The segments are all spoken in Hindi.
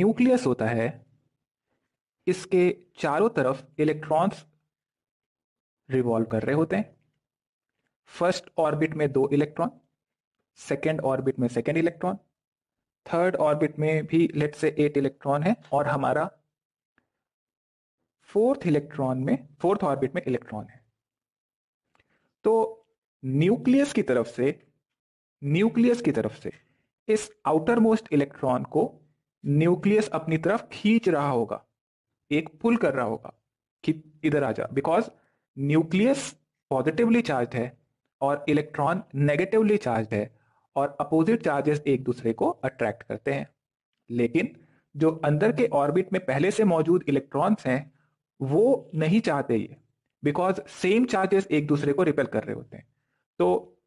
न्यूक्लियस होता है, इसके चारों तरफ इलेक्ट्रॉन्स रिवॉल्व कर रहे होते हैं। फर्स्ट ऑर्बिट में 2 इलेक्ट्रॉन, सेकेंड ऑर्बिट में सेकेंड इलेक्ट्रॉन, थर्ड ऑर्बिट में भी लेट से 8 इलेक्ट्रॉन है, और हमारा फोर्थ ऑर्बिट में इलेक्ट्रॉन है। तो न्यूक्लियस की तरफ से इस आउटर मोस्ट इलेक्ट्रॉन को न्यूक्लियस अपनी तरफ खींच रहा होगा, एक पुल कर रहा होगा कि इधर आ जा, बिकॉज न्यूक्लियस पॉजिटिवली चार्ज है और इलेक्ट्रॉन नेगेटिवली चार्ज है, और अपोजिट चार्जेस एक दूसरे को अट्रैक्ट करते हैं। लेकिन जो अंदर के ऑर्बिट में पहले से मौजूद इलेक्ट्रॉन्स हैं वो नहीं चाहते ये, बिकॉज सेम चार्जेस एक दूसरे को रिपेल कर रहे होते हैं। तो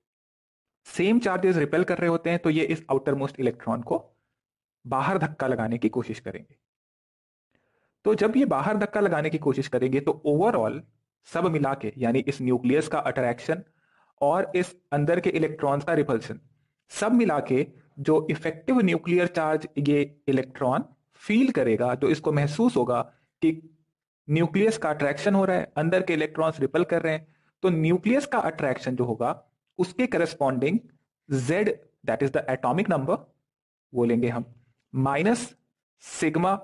सेम चार्जेस रिपेल कर रहे होते हैं, तो ये इस आउटर मोस्ट इलेक्ट्रॉन को बाहर धक्का लगाने की कोशिश करेंगे। तो जब ये बाहर धक्का लगाने की कोशिश करेंगे तो ओवरऑल सब मिला के, यानी इस न्यूक्लियस का अट्रैक्शन और इस अंदर के इलेक्ट्रॉन्स का रिपल्शन, सब मिला के जो इफेक्टिव न्यूक्लियर चार्ज ये इलेक्ट्रॉन फील करेगा, जो इसको महसूस होगा कि न्यूक्लियस का अट्रैक्शन हो रहा है, अंदर के इलेक्ट्रॉन्स रिपल कर रहे हैं, तो न्यूक्लियस का अट्रैक्शन जो होगा उसके corresponding Z, that is the atomic number, वो लेंगे हम माइनस सिग्मा,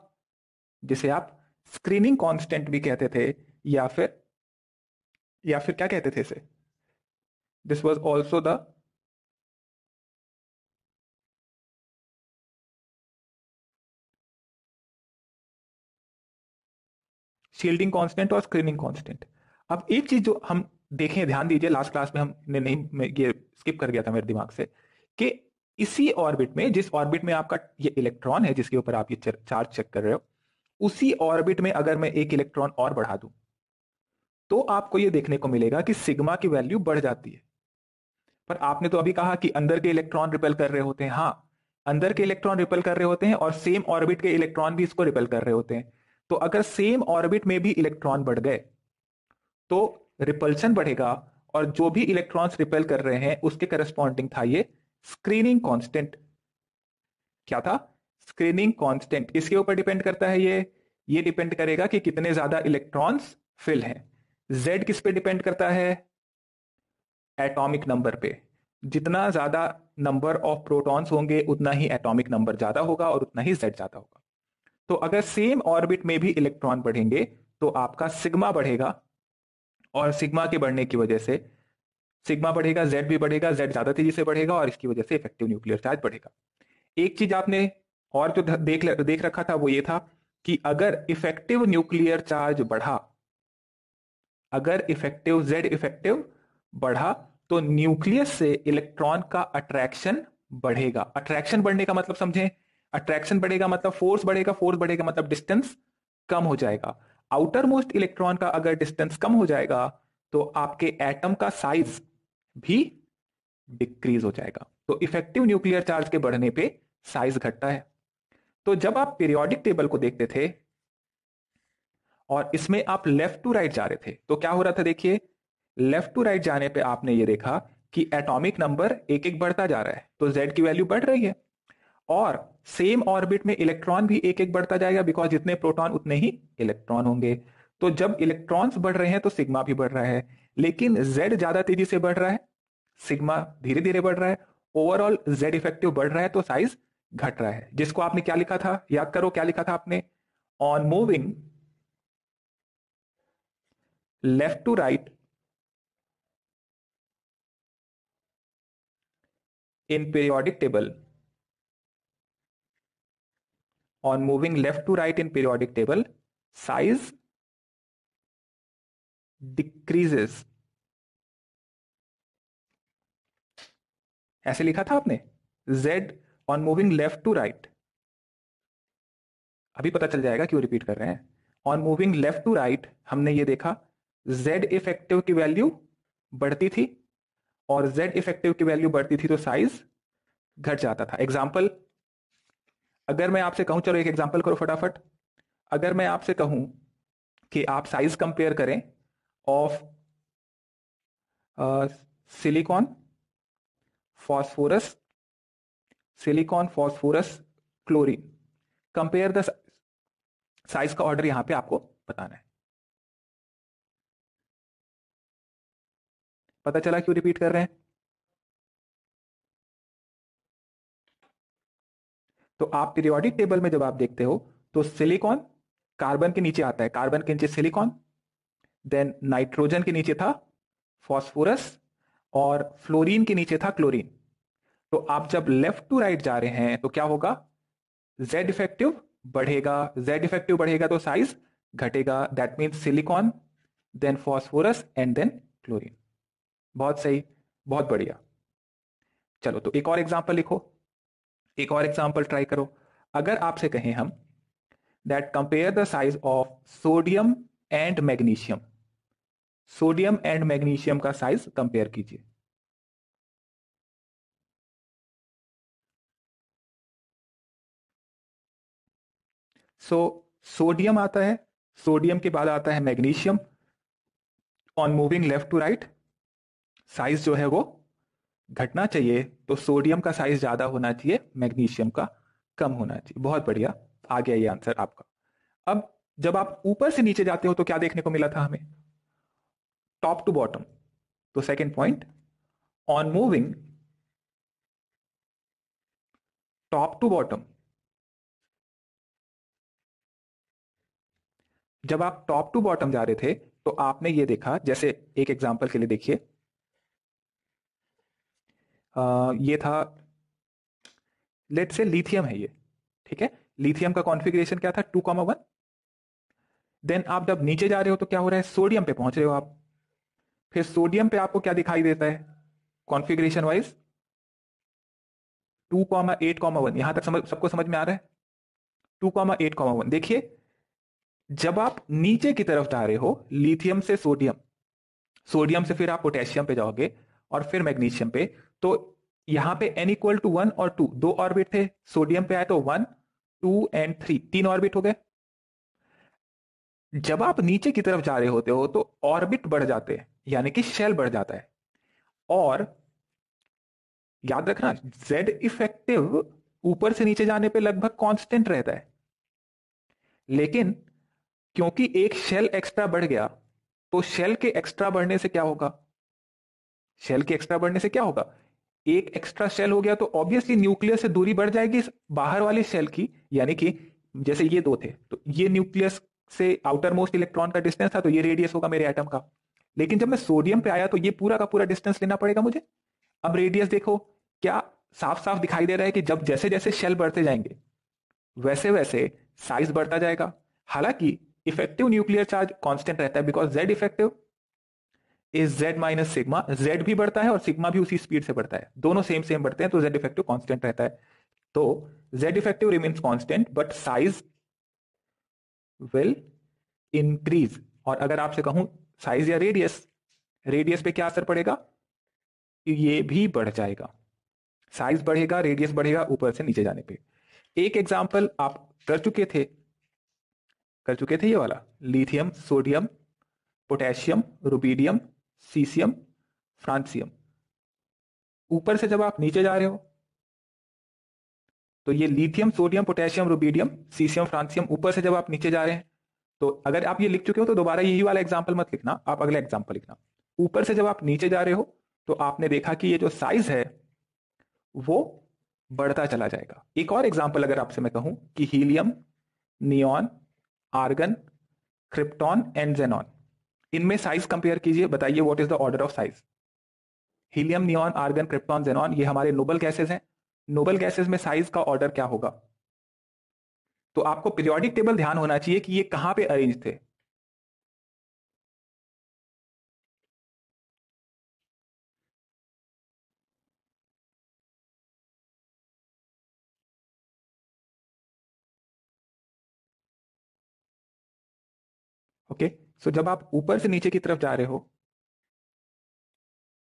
जिसे आप स्क्रीनिंग कांस्टेंट भी कहते थे, या फिर क्या कहते थे इसे, this was also the shielding constant और स्क्रीनिंग कांस्टेंट। अब एक चीज जो हम देखें, ध्यान दीजिए, लास्ट क्लास में हमने नहीं, ये स्किप कर गया था मेरे दिमाग से, कि इसी ऑर्बिट में, जिस ऑर्बिट में आपका ये इलेक्ट्रॉन है जिसके ऊपर आप ये चार्ज चेक कर रहे हो, उसी ऑर्बिट में अगर मैं एक इलेक्ट्रॉन और बढ़ा दूं तो आपको ये देखने को मिलेगा कि सिग्मा की वैल्यू बढ़ जाती है। पर आपने तो अभी कहा कि अंदर के इलेक्ट्रॉन रिपेल कर रहे होते हैं। हाँ, अंदर के इलेक्ट्रॉन रिपेल कर रहे होते हैं और सेम ऑर्बिट के इलेक्ट्रॉन भी इसको रिपेल कर रहे होते हैं। तो अगर सेम ऑर्बिट में भी इलेक्ट्रॉन बढ़ गए तो रिपल्शन बढ़ेगा, और जो भी इलेक्ट्रॉन्स रिपेल कर रहे हैं उसके करस्पॉन्डिंग था ये स्क्रीनिंग कांस्टेंट। क्या था? Screening constant. इसके ऊपर डिपेंड करता है ये डिपेंड करेगा कि कितने ज्यादा इलेक्ट्रॉन्स फिल हैं। जेड किस पे डिपेंड करता है? एटॉमिक नंबर पे। जितना ज्यादा नंबर ऑफ प्रोटॉन्स होंगे उतना ही एटॉमिक नंबर ज्यादा होगा और उतना ही जेड ज्यादा होगा। तो अगर सेम ऑर्बिट में भी इलेक्ट्रॉन बढ़ेंगे तो आपका सिग्मा बढ़ेगा, और सिग्मा के बढ़ने की वजह से सिग्मा बढ़ेगा, जेड भी बढ़ेगा, जेड ज्यादा तेजी से बढ़ेगा, और इसकी वजह से इफेक्टिव न्यूक्लियर चार्ज बढ़ेगा। एक चीज आपने और जो देख रखा था वो ये था कि अगर इफेक्टिव न्यूक्लियर चार्ज बढ़ा, अगर इफेक्टिव जेड इफेक्टिव बढ़ा, तो न्यूक्लियस से इलेक्ट्रॉन का अट्रैक्शन बढ़ेगा। अट्रैक्शन बढ़ने का मतलब समझें, अट्रैक्शन बढ़ेगा मतलब फोर्स बढ़ेगा, फोर्स बढ़ेगा मतलब डिस्टेंस कम हो जाएगा। आउटर मोस्ट इलेक्ट्रॉन का अगर डिस्टेंस कम हो जाएगा तो आपके एटम का साइज भी डिक्रीज हो जाएगा। तो इफेक्टिव न्यूक्लियर चार्ज के बढ़ने पे साइज घटता है। तो जब आप पीरियोडिक टेबल को देखते थे और इसमें आप लेफ्ट टू राइट जा रहे थे तो क्या हो रहा था? देखिए, लेफ्ट टू राइट जाने पे आपने ये देखा कि एटॉमिक नंबर एक एक बढ़ता जा रहा है, तो जेड की वैल्यू बढ़ रही है, और सेम ऑर्बिट में इलेक्ट्रॉन भी एक एक बढ़ता जाएगा, बिकॉज जितने प्रोटॉन उतने ही इलेक्ट्रॉन होंगे। तो जब इलेक्ट्रॉन्स बढ़ रहे हैं तो सिग्मा भी बढ़ रहा है, लेकिन जेड ज्यादा तेजी से बढ़ रहा है, सिग्मा धीरे धीरे बढ़ रहा है। ओवरऑल जेड इफेक्टिव बढ़ रहा है तो साइज घट रहा है, जिसको आपने क्या लिखा था? याद करो, क्या लिखा था आपने? On moving left to right in periodic table, on moving left to right in periodic table, size decreases। ऐसे लिखा था आपने, z on moving left to right। अभी पता चल जाएगा क्यों रिपीट कर रहे हैं। On moving left to right हमने ये देखा, z इफेक्टिव की वैल्यू बढ़ती थी, और z इफेक्टिव की वैल्यू बढ़ती थी तो साइज घट जाता था। एग्जाम्पल, अगर मैं आपसे कहूं, चलो एक एग्जाम्पल करो फटाफट। अगर मैं आपसे कहूं कि आप साइज कंपेयर करें of silicon, phosphorus, silicon, phosphorus, chlorine, compare the size का ऑर्डर यहां पे आपको बताना है। पता चला क्यों रिपीट कर रहे हैं? तो आप पीरियोडिक टेबल में जब आप देखते हो तो सिलिकॉन कार्बन के नीचे आता है, कार्बन के नीचे सिलिकॉन, देन नाइट्रोजन के नीचे था फॉस्फोरस, और फ्लोरीन के नीचे था क्लोरीन। तो आप जब लेफ्ट टू राइट जा रहे हैं तो क्या होगा? जेड इफेक्टिव बढ़ेगा, जेड इफेक्टिव बढ़ेगा तो साइज घटेगा, that means silicon, then phosphorus and then chlorine. बहुत सही, बहुत बढ़िया। चलो तो एक और एग्जांपल लिखो, एक और एग्जांपल ट्राई करो। अगर आपसे कहें हम that compare the size of sodium and magnesium, sodium and magnesium का साइज कंपेयर कीजिए। सो सोडियम आता है, सोडियम के बाद आता है magnesium. On moving left to right size जो है वो घटना चाहिए, तो सोडियम का साइज ज्यादा होना चाहिए, मैग्नीशियम का कम होना चाहिए। बहुत बढ़िया, आ गया ये आंसर आपका। अब जब आप ऊपर से नीचे जाते हो तो क्या देखने को मिला था हमें? Top to bottom. तो second point, on moving top to bottom, जब आप टॉप टू बॉटम जा रहे थे तो आपने ये देखा, जैसे एक एग्जांपल के लिए देखिए, ये था, लेट से लिथियम है ये, ठीक है। लिथियम का कॉन्फ़िगरेशन क्या था? 2,1। देन आप जब नीचे जा रहे हो तो क्या हो रहा है? सोडियम पे पहुंच रहे हो आप। फिर सोडियम पे आपको क्या दिखाई देता है कॉन्फ़िगरेशन वाइज? 2,8,1। यहां तक समझ, सबको समझ में आ रहा है? 2,8,1। देखिए, जब आप नीचे की तरफ जा रहे हो लिथियम से सोडियम, सोडियम से फिर आप पोटेशियम पे जाओगे और फिर मैग्नीशियम पे, तो यहां पे n इक्वल टू 1 और 2, दो ऑर्बिट थे। सोडियम पे आए तो 1, 2 एंड 3, तीन ऑर्बिट हो गए। जब आप नीचे की तरफ जा रहे होते हो तो ऑर्बिट बढ़ जाते हैं, यानी कि शेल बढ़ जाता है। और याद रखना, जेड इफेक्टिव ऊपर से नीचे जाने पे लगभग कांस्टेंट रहता है, लेकिन क्योंकि एक शेल एक्स्ट्रा बढ़ गया, तो शेल के एक्स्ट्रा बढ़ने से क्या होगा? शेल के एक्स्ट्रा बढ़ने से क्या होगा? एक एक्स्ट्रा शेल हो गया तो ऑब्वियसली न्यूक्लियस से दूरी बढ़ जाएगी इस बाहर वाले शेल की, यानी कि जैसे ये दो थे तो ये न्यूक्लियस से आउटर मोस्ट इलेक्ट्रॉन का डिस्टेंस था, तो ये रेडियस होगा मेरे एटम का। लेकिन जब मैं सोडियम पे आया तो ये पूरा का पूरा डिस्टेंस लेना पड़ेगा मुझे। अब रेडियस देखो, क्या साफ साफ दिखाई दे रहा है कि जब जैसे जैसे शेल बढ़ते जाएंगे वैसे वैसे साइज बढ़ता जाएगा। हालांकि इफेक्टिव न्यूक्लियर चार्ज कांस्टेंट रहता है, because Z effective is Z minus sigma, Z भी बढ़ता है और सिग्मा भी उसी स्पीड से बढ़ता है, दोनों सेम सेम बढ़ते हैं, तो जेड इफेक्टिव कांस्टेंट रहता है। तो Z effective remains constant but size will increase. और अगर आपसे कहूं साइज या रेडियस, रेडियस पे क्या असर पड़ेगा? ये भी बढ़ जाएगा, साइज बढ़ेगा, रेडियस बढ़ेगा ऊपर से नीचे जाने पे। एक एग्जांपल आप कर चुके थे ये वाला, lithium, sodium, potassium, rubidium, caesium, francium. ऊपर से जब आप नीचे जा रहे हो तो ये lithium, sodium, potassium, rubidium, caesium, francium, ऊपर से जब आप नीचे जा रहे हैं, तो अगर आप ये लिख चुके हो तो दोबारा यही वाला एग्जाम्पल मत लिखना, आप अगला एग्जाम्पल लिखना। ऊपर से जब आप नीचे जा रहे हो तो आपने देखा कि ये जो साइज है वो बढ़ता चला जाएगा। एक और एग्जाम्पल अगर आपसे मैं कहूं कि helium, neon, argon, krypton and xenon, इनमें साइज कंपेयर कीजिए, बताइए what is the order of size. Helium, neon, argon, krypton, xenon, ये हमारे नोबल गैसेज हैं। नोबल गैसेज में साइज का ऑर्डर क्या होगा? तो आपको पीरियोडिक टेबल ध्यान होना चाहिए कि ये कहां पे अरेंज थे। ओके, सो जब आप ऊपर से नीचे की तरफ जा रहे हो,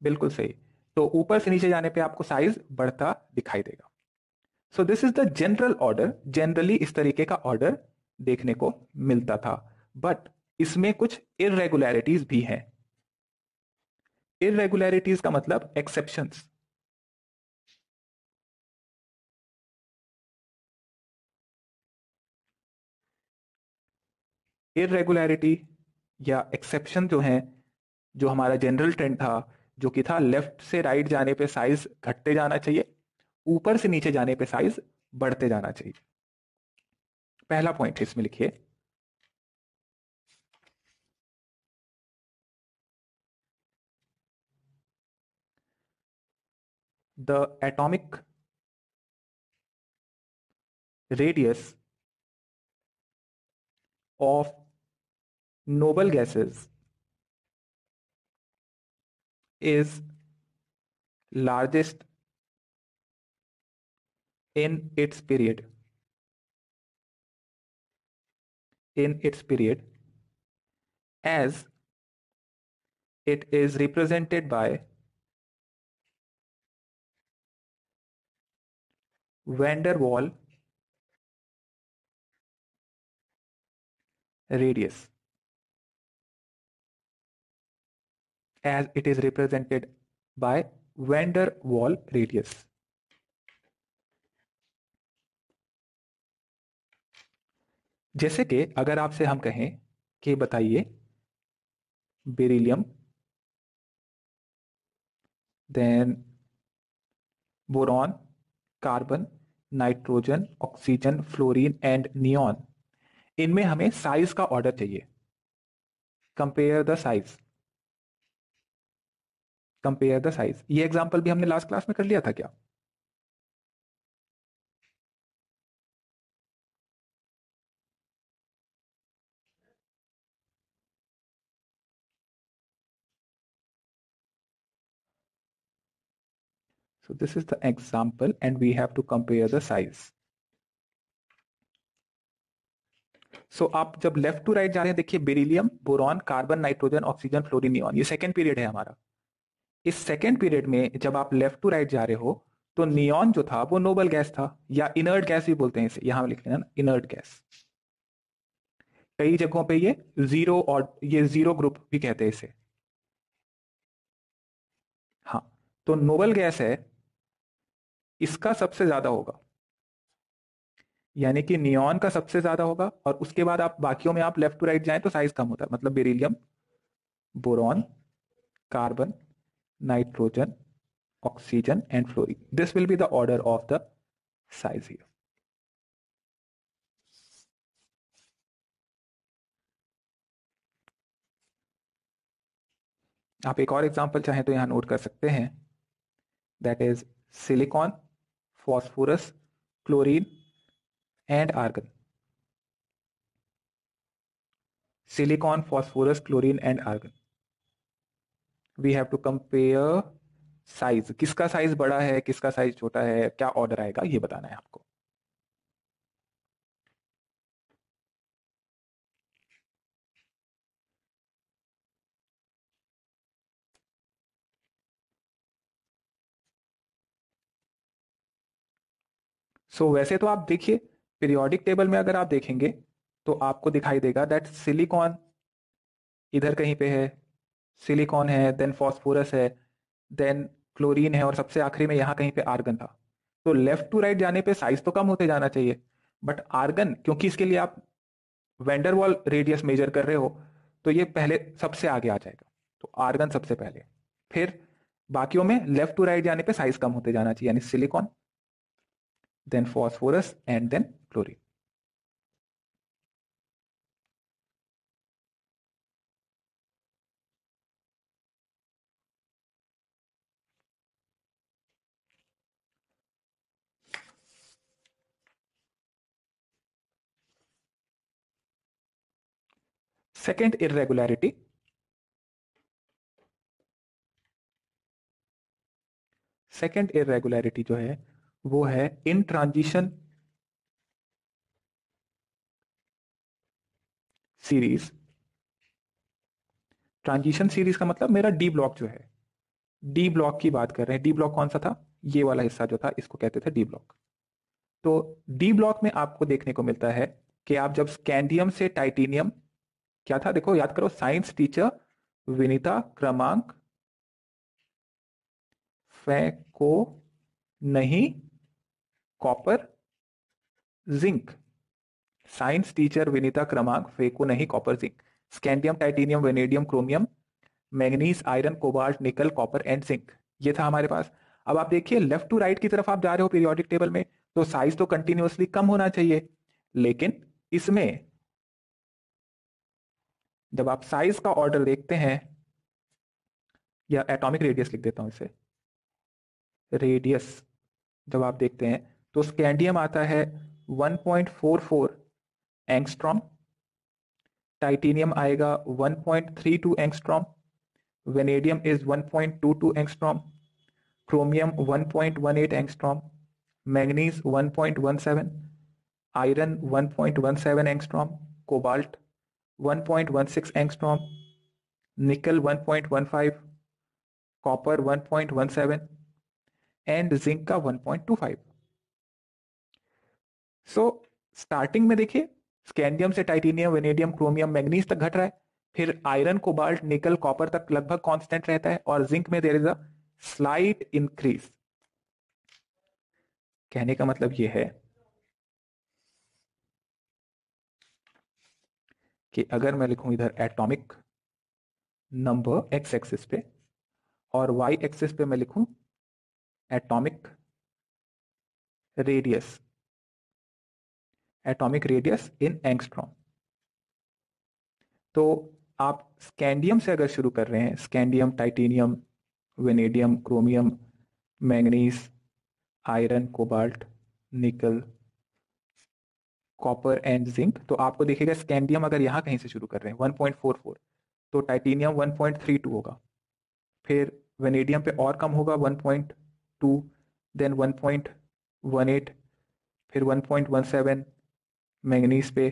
बिल्कुल सही, तो ऊपर से नीचे जाने पे आपको साइज बढ़ता दिखाई देगा। So this is the general order, generally इस तरीके का ऑर्डर देखने को मिलता था, बट इसमें कुछ इरेगुलरिटीज भी हैं। इरेगुलरिटीज का मतलब एक्सेप्शंस। इरेगुलरिटी या एक्सेप्शन जो है, जो हमारा जनरल ट्रेंड था, जो कि था लेफ्ट से राइट जाने पे साइज घटते जाना चाहिए, ऊपर से नीचे जाने पे साइज बढ़ते जाना चाहिए। पहला पॉइंट इसमें लिखिए, the atomic radius of noble gases is largest in its period, as it is represented by van der Waal radius, as it is represented by van der Waal radius। जैसे कि अगर आपसे हम कहें कि बताइए beryllium, then boron, carbon, nitrogen, oxygen, fluorine and neon, इनमें हमें साइज का ऑर्डर चाहिए। Compare the size, compare the size, ये एग्जांपल भी हमने लास्ट क्लास में कर लिया था क्या? So this is the example and we have to compare the size. So आप जब लेफ्ट टू राइट जा रहे हैं, देखिए beryllium, boron, carbon, nitrogen, oxygen, fluorine, neon, ये सेकंड पीरियड है हमारा। इस सेकंड पीरियड में जब आप लेफ्ट टू राइट जा रहे हो तो नियॉन जो था वो नोबल गैस था, या इनर्ट गैस भी बोलते हैं इसे, यहां लिख लेना ना, इनर्ट गैस। कई जगहों पे ये जीरो, और ये जीरो ग्रुप भी कहते हैं इसे। हाँ, तो नोबल गैस है, इसका सबसे ज्यादा होगा, यानी कि नियॉन का सबसे ज्यादा होगा, और उसके बाद आप बाकियों में आप लेफ्ट टू राइट जाएं तो साइज कम होता है, मतलब beryllium, boron, carbon, nitrogen, oxygen and fluorine, this will be the order of the size here. आप एक और एग्जांपल चाहें तो यहां नोट कर सकते हैं, that is silicon, phosphorus, chlorine and argon. Silicon, phosphorus, chlorine and argon, we have to compare size, किसका साइज बड़ा है, किसका साइज छोटा है, क्या ऑर्डर आएगा, ये बताना है आपको। वैसे तो आप देखिए पीरियोडिक टेबल में अगर आप देखेंगे तो आपको दिखाई देगा दैट सिलिकॉन इधर कहीं पे है, सिलिकॉन है, देन फॉस्फोरस है, देन क्लोरीन है, और सबसे आखिरी में यहां कहीं पे आर्गन था। तो लेफ्ट टू राइट जाने पे साइज तो कम होते जाना चाहिए, बट आर्गन, क्योंकि इसके लिए आप वेंडरवॉल रेडियस मेजर कर रहे हो, तो ये पहले सबसे आगे आ जाएगा, तो आर्गन सबसे पहले, फिर बाकियों में लेफ्ट टू राइट जाने पे साइज कम होते जाना चाहिए, यानी silicon, then phosphorus and then chlorine. Second irregularity, second irregularity जो है वो है in transition series. Transition series का मतलब मेरा डी ब्लॉक जो है, डी ब्लॉक की बात कर रहे हैं। डी ब्लॉक कौन सा था? ये वाला हिस्सा जो था इसको कहते थे डी ब्लॉक। तो डी ब्लॉक में आपको देखने को मिलता है कि आप जब स्कैंडियम से टाइटेनियम, क्या था देखो, याद करो, साइंस टीचर विनीता, क्रमांक फैको नहीं, copper, zinc, science teacher Vinita क्रमांक, फेको नहीं, copper zinc, scandium titanium vanadium chromium manganese iron cobalt nickel copper and zinc. ये था हमारे पास। अब आप देखिए लेफ्ट टू राइट की तरफ आप जा रहे हो पीरियोडिक टेबल में, तो साइज तो कंटिन्यूअसली कम होना चाहिए, लेकिन इसमें जब आप साइज का ऑर्डर देखते हैं, या एटॉमिक रेडियस लिख देता हूं इसे, रेडियस जब आप देखते हैं तो स्कैंडियम आता है 1.44 एंगस्ट्रॉम, टाइटेनियम आएगा 1.32 angstrom, vanadium is 1.22 angstrom, chromium 1.18 angstrom, manganese 1.17, iron 1.17 angstrom, cobalt 1.16 angstrom, निकल 1.15, कॉपर 1.17 एंड जिंक का 1.25। सो स्टार्टिंग में देखिए स्कैंडियम से टाइटेनियम वेनेडियम क्रोमियम मैग्नीज तक घट रहा है, फिर आयरन कोबाल्ट निकल कॉपर तक लगभग कांस्टेंट रहता है, और जिंक में there is a slight increase. कहने का मतलब यह है कि अगर मैं लिखूं इधर एटॉमिक नंबर एक्स एक्सिस पे और वाई एक्सिस पे मैं लिखूं एटॉमिक रेडियस, एटॉमिक रेडियस इन एंगस्ट्रॉम, तो आप स्कैंडियम से अगर शुरू कर रहे हैं, scandium titanium vanadium chromium manganese iron cobalt nickel copper and zinc, तो आपको देखिएगा स्कैंडियम अगर यहां कहीं से शुरू कर रहे हैं 1.44, तो टाइटेनियम 1.32 होगा, फिर वेनेडियम पे और कम होगा 1.2, देन 1.18, फिर 1.17 मैंगनीज पे,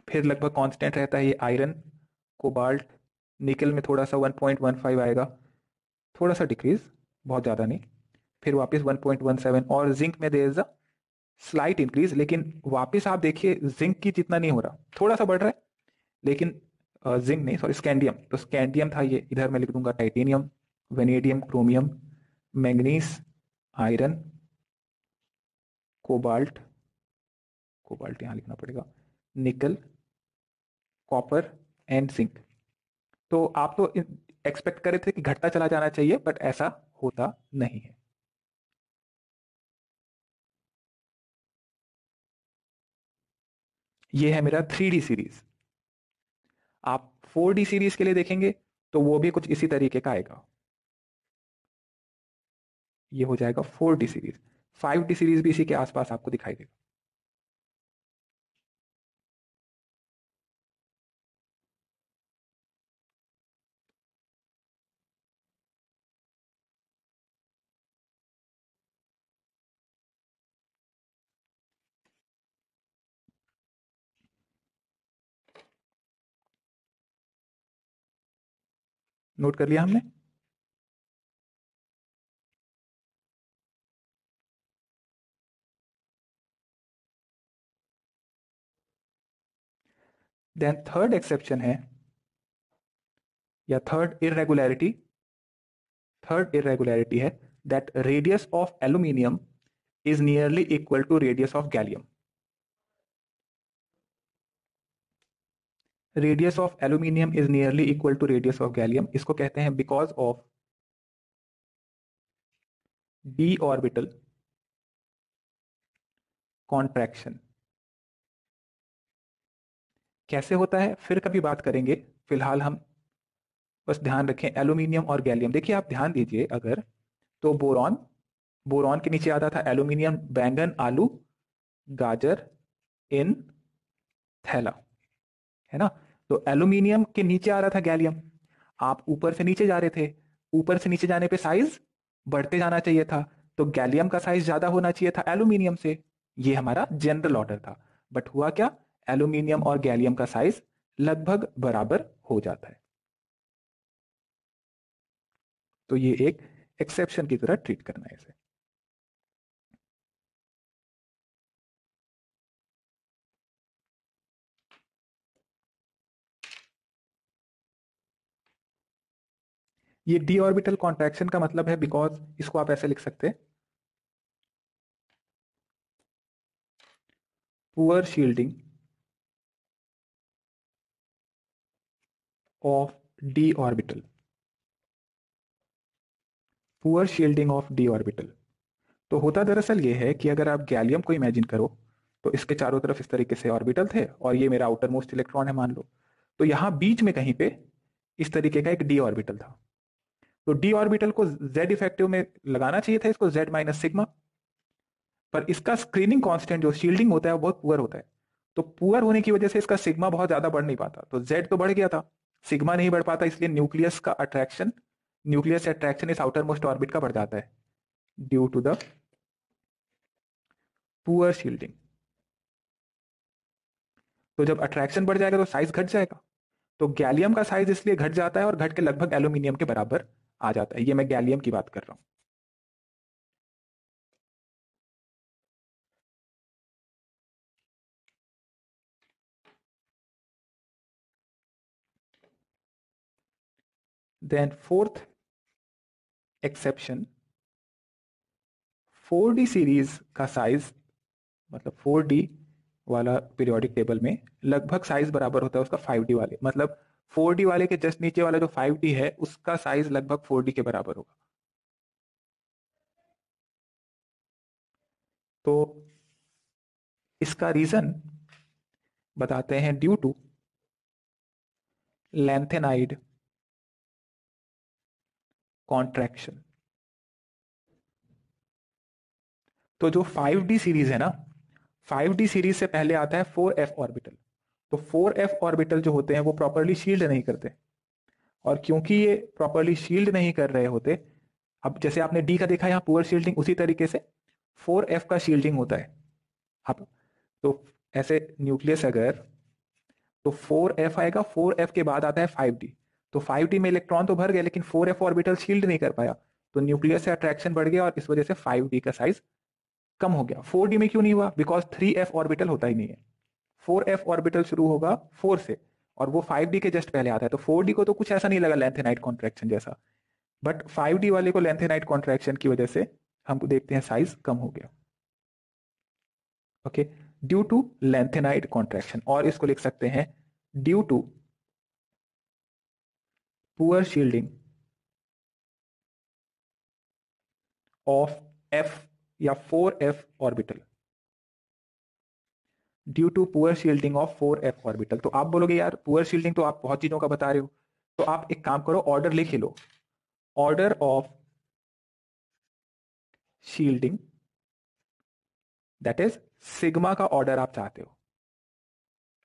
फिर लगभग कांस्टेंट रहता है ये आयरन कोबाल्ट, निकल में थोड़ा सा 1.15 आएगा, थोड़ा सा डिक्रीज, बहुत ज़्यादा नहीं, फिर वापस 1.17, और जिंक में there is a slight increase, लेकिन वापस आप देखिए जिंक की जितना नहीं हो रहा, थोड़ा सा बढ़ रहा है, लेकिन जिंक नहीं सॉरी स्कैंडियम, तो स्कैंडियम था ये, इधर मैं लिख दूंगा titanium vanadium chromium manganese iron cobalt, cobalt यहाँ लिखना पड़ेगा, निकल कॉपर एंड जिंक। तो आप तो एक्सपेक्ट करे थे कि घटता चला जाना चाहिए, बट ऐसा होता नहीं है। ये है मेरा 3D सीरीज। आप 4D सीरीज के लिए देखेंगे तो वो भी कुछ इसी तरीके का आएगा, ये हो जाएगा 4D सीरीज। 5D सीरीज भी इसी के आसपास आपको दिखाई देगा। नोट कर लिया हमने। देन थर्ड एक्सेप्शन है, या थर्ड इरेगुलरिटी है that radius of aluminium is nearly equal to radius of gallium. Radius of aluminium is nearly equal to radius of gallium, इसको कहते हैं because of d orbital contraction. कैसे होता है फिर कभी बात करेंगे, फिलहाल हम बस ध्यान रखें एल्यूमिनियम और गैलियम। देखिए आप ध्यान दीजिए, अगर तो बोरॉन, बोरॉन के नीचे आता था एल्यूमिनियम, बैंगन आलू गाजर इन थैला, है ना, तो एल्यूमिनियम के नीचे आ रहा था गैलियम, आप ऊपर से नीचे जा रहे थे, ऊपर से नीचे जाने पे साइज बढ़ते जाना चाहिए था, तो गैलियम का साइज ज्यादा होना चाहिए था एल्यूमिनियम से, ये हमारा जनरल ऑर्डर था। बट हुआ क्या, एल्यूमिनियम और गैलियम का साइज लगभग बराबर हो जाता है, तो ये एक एक्सेप्शन की तरह ट्रीट करना है इसे। ये डी ऑर्बिटल कॉन्ट्रैक्शन का मतलब है बिकॉज, इसको आप ऐसे लिख सकते हैं, poor shielding of d orbital, poor shielding of d orbital. तो होता दरअसल ये है कि अगर आप गैलियम को इमेजिन करो तो इसके चारों तरफ इस तरीके से ऑर्बिटल थे और ये मेरा आउटर मोस्ट इलेक्ट्रॉन है मान लो, तो यहां बीच में कहीं पे इस तरीके का एक डी ऑर्बिटल था। तो डी ऑर्बिटल को जेड इफेक्टिव में लगाना चाहिए था इसको जेड माइनस सिग्मा, पर इसका स्क्रीनिंग कांस्टेंट जो शील्डिंग होता है वो बहुत पुअर होता है। तो पुअर होने की वजह से इसका सिग्मा बहुत ज्यादा बढ़ नहीं पाता, तो जेड तो बढ़ गया था, सिग्मा नहीं बढ़ पाता, इसलिए न्यूक्लियस का अट्रैक्शन, न्यूक्लियस अट्रैक्शन इस आउटर मोस्ट ऑर्बिट का बढ़ जाता है due to the poor shielding. तो जब अट्रैक्शन बढ़ जाएगा तो साइज घट जाएगा, तो गैलियम का साइज इसलिए घट जाता है और घट के लगभग एल्यूमिनियम के बराबर आ जाता है। ये मैं गैलियम की बात कर रहा हूं। Then fourth exception, 4D series का साइज, मतलब 4D वाला पीरियोडिक टेबल में लगभग साइज बराबर होता है उसका 5D वाले, मतलब 4D वाले के जस्ट नीचे वाला जो 5D है उसका साइज लगभग 4D के बराबर होगा। तो इसका रीजन बताते हैं, ड्यू टू लैंथेनाइड कॉन्ट्रैक्शन। तो जो 5D सीरीज है ना, 5D सीरीज से पहले आता है 4f ऑर्बिटल। तो 4f ऑर्बिटल जो होते हैं वो प्रॉपरली शील्ड नहीं करते, और क्योंकि ये प्रॉपरली शील्ड नहीं कर रहे होते, अब जैसे आपने डी का देखा यहाँ पुअर शील्डिंग, उसी तरीके से 4f का शील्डिंग होता है। अब तो ऐसे न्यूक्लियस अगर, तो 4f आएगा, 4f के बाद आता है 5D। तो 5D में इलेक्ट्रॉन तो भर गए लेकिन 4f ऑर्बिटल शील्ड नहीं कर पाया, तो न्यूक्लियस से अट्रैक्शन बढ़ गया और इस वजह से 5D का साइज कम हो गया। 4D में क्यों नहीं हुआ? बिकॉज 3f ऑर्बिटल होता ही नहीं है। 4f ऑर्बिटल शुरू होगा 4 से और वो 5D के जस्ट पहले आता है, तो 4D को तो कुछ ऐसा नहीं लगा लेंथेनाइट कॉन्ट्रैक्शन जैसा, बट 5D वाले को लेंथेनाइट कॉन्ट्रैक्शन की वजह से हमको देखते हैं साइज कम हो गया। Okay, due to lanthanide contraction, और इसको लिख सकते हैं due to poor shielding of f या 4f orbital, due to poor shielding of 4f orbital. तो आप बोलोगे यार पुअर शील्डिंग तो आप बहुत चीजों का बता रहे हो, तो आप एक काम करो, ऑर्डर लिख लो, order of shielding, that is sigma का ऑर्डर आप चाहते हो,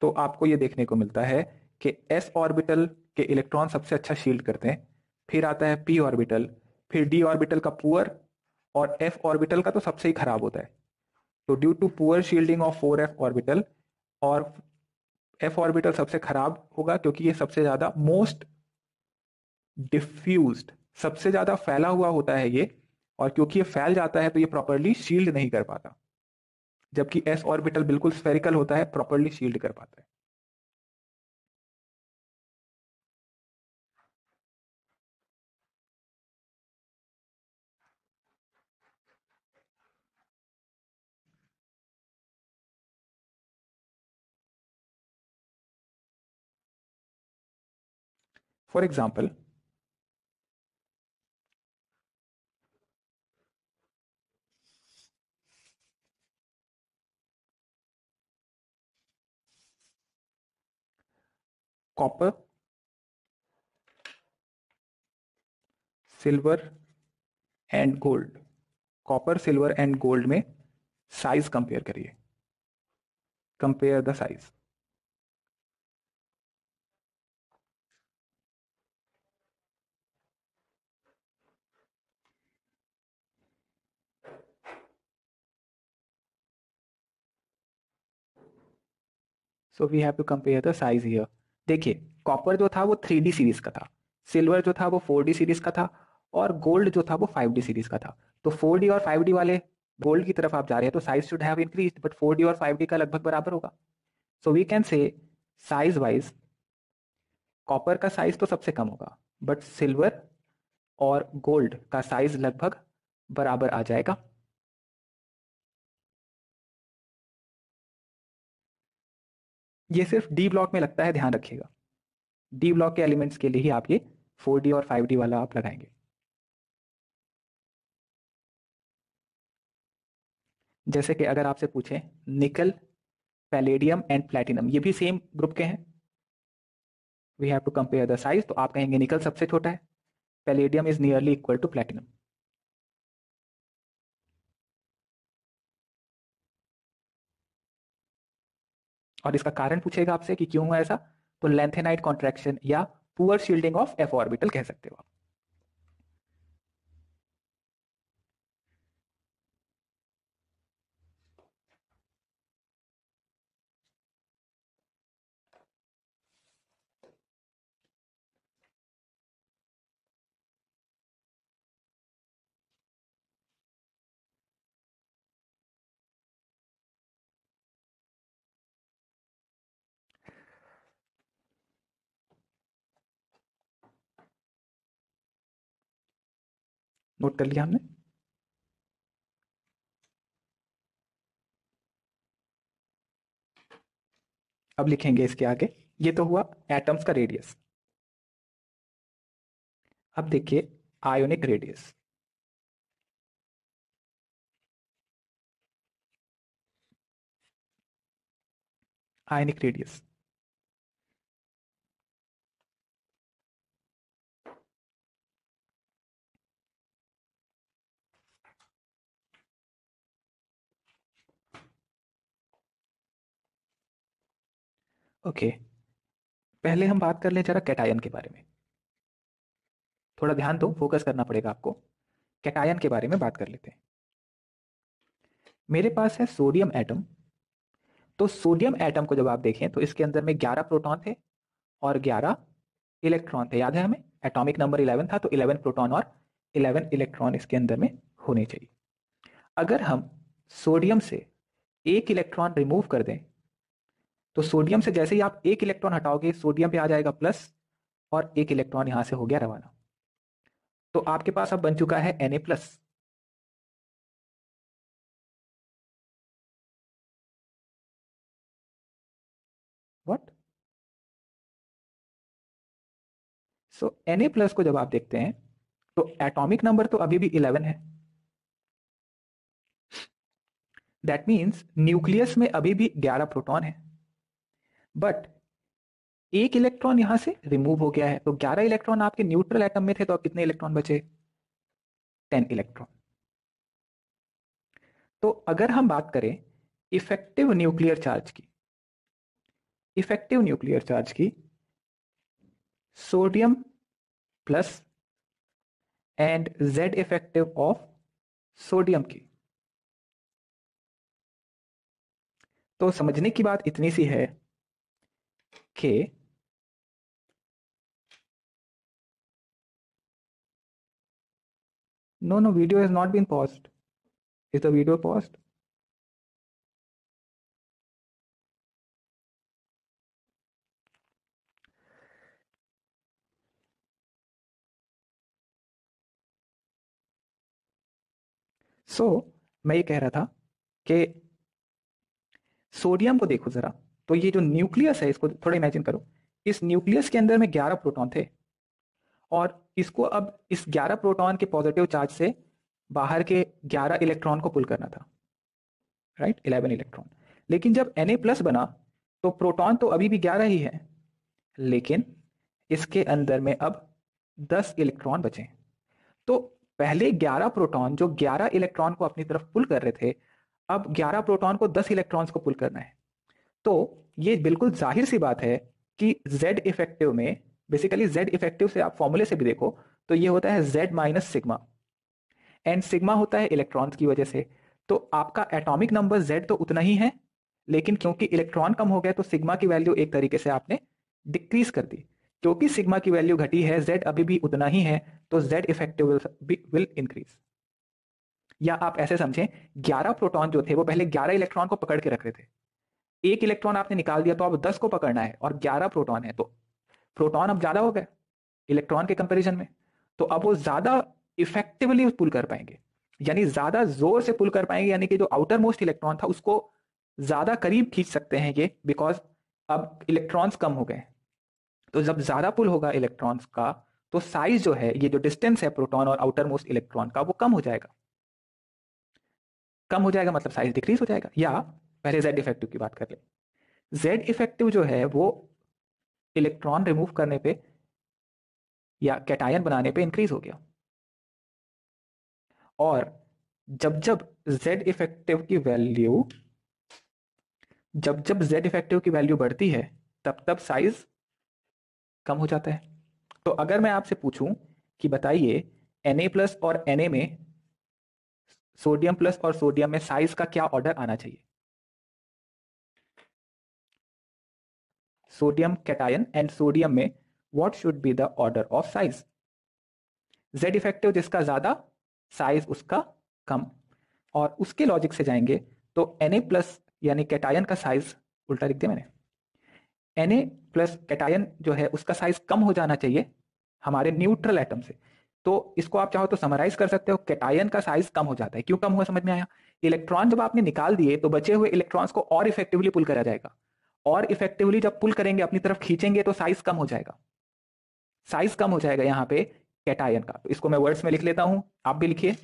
तो आपको यह देखने को मिलता है कि s ऑर्बिटल के इलेक्ट्रॉन सबसे अच्छा शील्ड करते हैं, फिर आता है p ऑर्बिटल, फिर d ऑर्बिटल का पुअर, और f ऑर्बिटल का तो सबसे ही खराब होता है। तो due to poor shielding of 4f orbital, और f ऑर्बिटल सबसे खराब होगा क्योंकि ये सबसे ज्यादा मोस्ट डिफ्यूज्ड, सबसे ज्यादा फैला हुआ होता है ये, और क्योंकि ये फैल जाता है तो ये प्रॉपरली शील्ड नहीं कर पाता, जबकि s ऑर्बिटल बिल्कुल स्फेरिकल होता है, प्रॉपरली शील्ड कर पाता है। For example, copper, silver and gold, copper silver and gold में साइज कंपेयर करिए, compare the size. So we have to compare the size here. देखिए, कॉपर जो था वो 3D सीरीज का था, सिल्वर जो था वो 4D सीरीज का था, और गोल्ड जो था वो 5D सीरीज का था। तो 4D और 5D वाले गोल्ड की तरफ आप जा रहे हैं तो size should have increased, but 4D और 5D का लगभग बराबर होगा। So we can say size wise copper का साइज तो सबसे कम होगा, बट सिल्वर और गोल्ड का साइज लगभग बराबर आ जाएगा। ये सिर्फ डी ब्लॉक में लगता है, ध्यान रखिएगा। डी ब्लॉक के एलिमेंट्स के लिए ही आप ये 4D और 5D वाला आप लगाएंगे। जैसे कि अगर आपसे पूछे निकल, पैलेडियम एंड प्लैटिनम, ये भी सेम ग्रुप के हैं, we have to compare the size, तो आप कहेंगे निकल सबसे छोटा है, palladium is nearly equal to platinum. और इसका कारण पूछेगा आपसे कि क्यों हुआ ऐसा, तो लेंथेनाइट कॉन्ट्रैक्शन या poor shielding of F orbital कह सकते हो आप। नोट कर लिया हमने। अब लिखेंगे इसके आगे, ये तो हुआ एटम्स का रेडियस। अब देखिए ionic radius. Ionic radius, okay. पहले हम बात कर लें जरा कैटायन के बारे में, थोड़ा ध्यान दो, फोकस करना पड़ेगा आपको। कैटायन के बारे में बात कर लेते हैं। मेरे पास है सोडियम एटम, तो सोडियम एटम को जब आप देखें तो इसके अंदर में 11 प्रोटॉन थे और 11 इलेक्ट्रॉन थे, याद है हमें एटॉमिक नंबर 11 था, तो 11 प्रोटॉन और 11 इलेक्ट्रॉन इसके अंदर में होने चाहिए। अगर हम सोडियम से एक इलेक्ट्रॉन रिमूव कर दें, तो सोडियम से जैसे ही आप एक इलेक्ट्रॉन हटाओगे सोडियम पे आ जाएगा प्लस, और एक इलेक्ट्रॉन यहां से हो गया रवाना। तो आपके पास अब बन चुका है Na plus. What? So Na plus को जब आप देखते हैं तो एटॉमिक नंबर तो अभी भी 11 है, दैट मीन्स न्यूक्लियस में अभी भी 11 प्रोटॉन है, बट एक इलेक्ट्रॉन यहां से रिमूव हो गया है, तो 11 इलेक्ट्रॉन आपके न्यूट्रल एटम में थे, तो अब कितने इलेक्ट्रॉन बचे? 10 इलेक्ट्रॉन। तो अगर हम बात करें इफेक्टिव न्यूक्लियर चार्ज की, इफेक्टिव न्यूक्लियर चार्ज की sodium plus and Z effective of sodium की, तो समझने की बात इतनी सी है कि no video has not been paused. Is the video paused? सो मैं ये कह रहा था कि सोडियम को देखो जरा, तो ये जो न्यूक्लियस है इसको थोड़ा इमेजिन करो, इस न्यूक्लियस के अंदर में 11 प्रोटॉन थे और इसको अब इस 11 प्रोटॉन के पॉजिटिव चार्ज से बाहर के 11 इलेक्ट्रॉन को पुल करना था, राइट, 11 इलेक्ट्रॉन। लेकिन जब Na प्लस बना तो प्रोटॉन तो अभी भी 11 ही है, लेकिन इसके अंदर में अब 10 इलेक्ट्रॉन बचे। तो पहले 11 प्रोटॉन जो 11 इलेक्ट्रॉन को अपनी तरफ पुल कर रहे थे, अब 11 प्रोटॉन को 10 इलेक्ट्रॉन्स को पुल करना है। तो ये बिल्कुल जाहिर सी बात है कि Z इफेक्टिव में, बेसिकली Z इफेक्टिव से आप फॉर्मूले से भी देखो तो ये होता है Z minus sigma, and sigma होता है इलेक्ट्रॉन्स की वजह से। तो आपका एटॉमिक नंबर Z तो उतना ही है, लेकिन क्योंकि इलेक्ट्रॉन कम हो गए तो सिग्मा की वैल्यू एक तरीके से आपने डिक्रीज कर दी। क्योंकि सिग्मा की वैल्यू घटी है, Z अभी भी उतना ही है, तो Z इफेक्टिव विल इंक्रीज। या आप ऐसे समझें 11 प्रोटॉन जो थे वो पहले 11 इलेक्ट्रॉन को पकड़ के रख रहे थे, एक इलेक्ट्रॉन आपने निकाल दिया तो अब 10 को पकड़ना है, और 11 प्रोटॉन है तो प्रोटॉन अब ज्यादा हो गए इलेक्ट्रॉन के कंपैरिजन में, तो अब वो ज्यादा इफेक्टिवली पुल कर पाएंगे, यानी ज्यादा जोर से पुल कर पाएंगे, यानी कि जो आउटर मोस्ट इलेक्ट्रॉन था उसको ज्यादा करीब खींच सकते हैं ये, बिकॉज अब इलेक्ट्रॉन्स कम हो गए, तो जब ज्यादा पुल होगा इलेक्ट्रॉन्स का, तो साइज जो है, ये जो डिस्टेंस है प्रोटॉन और आउटर मोस्ट इलेक्ट्रॉन का, वो कम हो जाएगा। कम हो जाएगा मतलब साइज डिक्रीज हो जाएगा। या पहले जेड इफेक्टिव की बात कर ले। जेड इफेक्टिव जो है वो इलेक्ट्रॉन रिमूव करने पे या कैटायन बनाने पे इंक्रीज हो गया। और जब जब जेड इफेक्टिव की वैल्यू जब जब जेड इफेक्टिव की वैल्यू बढ़ती है, तब तब साइज कम हो जाता है। तो अगर मैं आपसे पूछूं कि बताइए Na प्लस और Na में, सोडियम प्लस और सोडियम में साइज का क्या ऑर्डर आना चाहिए? सोडियम कैटायन एंड सोडियम में what should be the order of size? Z effective जिसका ज्यादा, साइज उसका कम। और उसके लॉजिक से जाएंगे तो Na प्लस यानी कैटायन का साइज, उल्टा लिख दिया मैंने, Na प्लस कैटायन जो है उसका साइज कम हो जाना चाहिए हमारे न्यूट्रल एटम से। तो इसको आप चाहो तो समराइज कर सकते हो, कैटायन का साइज कम हो जाता है। क्यों कम हुआ समझ में आया? इलेक्ट्रॉन जब आपने निकाल दिए तो बचे हुए इलेक्ट्रॉन्स को और इफेक्टिवली पुल करा जाएगा, और इफेक्टिवली जब पुल करेंगे अपनी तरफ खींचेंगे तो साइज कम हो जाएगा। साइज कम हो जाएगा यहाँ पे कैटायन का। तो इसको मैं वर्ड्स में लिख लेता हूं, आप भी लिखिए।